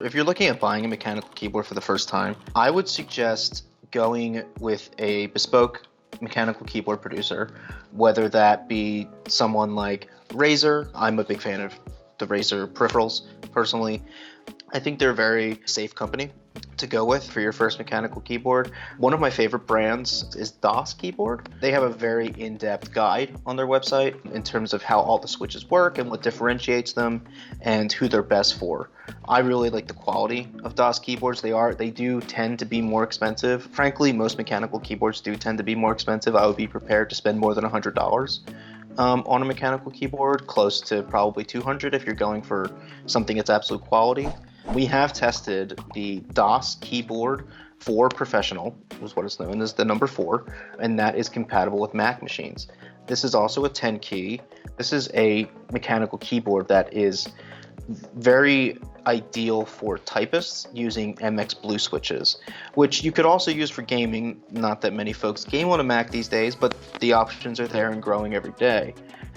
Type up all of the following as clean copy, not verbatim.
If you're looking at buying a mechanical keyboard for the first time, I would suggest going with a bespoke mechanical keyboard producer, whether that be someone like Razer. I'm a big fan of the Razer peripherals personally. I think they're a very safe company to go with for your first mechanical keyboard. One of my favorite brands is DOS Keyboard. They have a very in-depth guide on their website in terms of how all the switches work and what differentiates them and who they're best for. I really like the quality of DOS keyboards. They do tend to be more expensive. Frankly, most mechanical keyboards do tend to be more expensive. I would be prepared to spend more than $100 on a mechanical keyboard, close to probably $200 if you're going for something that's absolute quality. We have tested the DOS Keyboard 4 Professional, is what it's known as, the number 4, and that is compatible with Mac machines. This is also a 10 key. This is a mechanical keyboard that is very ideal for typists using MX Blue switches, which you could also use for gaming. Not that many folks game on a Mac these days, but the options are there and growing every day.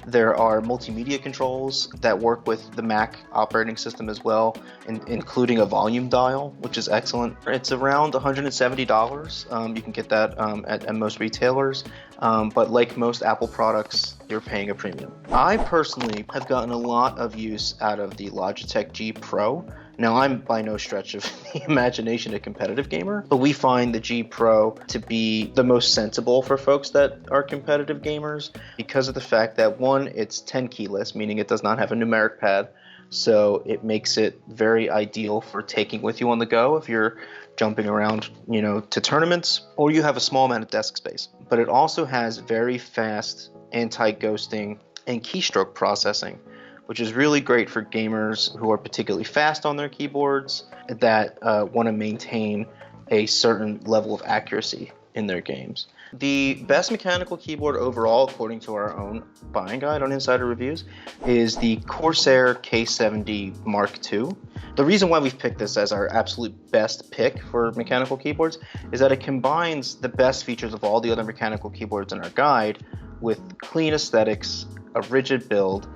There are multimedia controls that work with the Mac operating system as well, including a volume dial, which is excellent. It's around $170. You can get that at most retailers, but like most Apple products, you're paying a premium. I personally have gotten a lot of use out of the Logitech G Pro. Now, I'm by no stretch of the imagination a competitive gamer, but we find the G Pro to be the most sensible for folks that are competitive gamers because of the fact that, one, it's 10 keyless, meaning it does not have a numeric pad, so it makes it very ideal for taking with you on the go if you're jumping around, to tournaments, or you have a small amount of desk space. But it also has very fast anti-ghosting and keystroke processing, which is really great for gamers who are particularly fast on their keyboards that want to maintain a certain level of accuracy in their games. The best mechanical keyboard overall, according to our own buying guide on Insider Reviews, is the Corsair K70 Mark II. The reason why we've picked this as our absolute best pick for mechanical keyboards is that it combines the best features of all the other mechanical keyboards in our guide with clean aesthetics, a rigid build,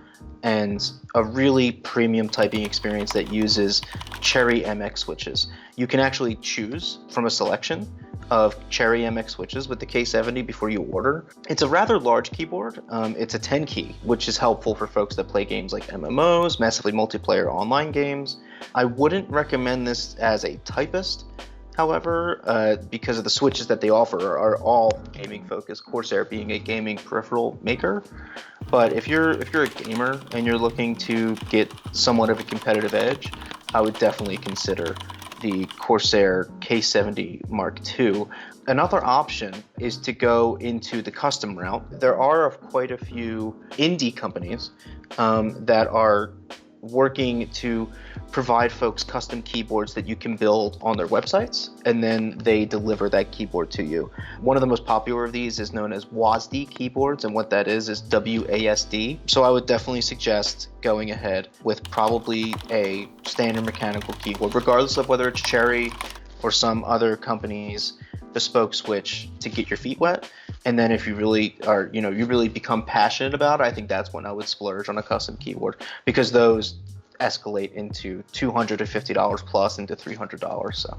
and a really premium typing experience that uses Cherry MX switches. You can actually choose from a selection of Cherry MX switches with the K70 before you order. It's a rather large keyboard. It's a 10 key, which is helpful for folks that play games like MMOs, massively multiplayer online games. I wouldn't recommend this as a typist, however, because of the switches that they offer are all gaming focused, Corsair being a gaming peripheral maker. But if you're a gamer and you're looking to get somewhat of a competitive edge, I would definitely consider the Corsair K70 Mark II. Another option is to go into the custom route. There are quite a few indie companies that are working to provide folks custom keyboards that you can build on their websites, and then they deliver that keyboard to you. One of the most popular of these is known as WASD keyboards, and what that is WASD. So I would definitely suggest going ahead with probably a standard mechanical keyboard, regardless of whether it's Cherry or some other company's bespoke switch, to get your feet wet. And then if you really are, you really become passionate about it, I think that's when I would splurge on a custom keyboard, because those escalate into $250 plus into $300. So.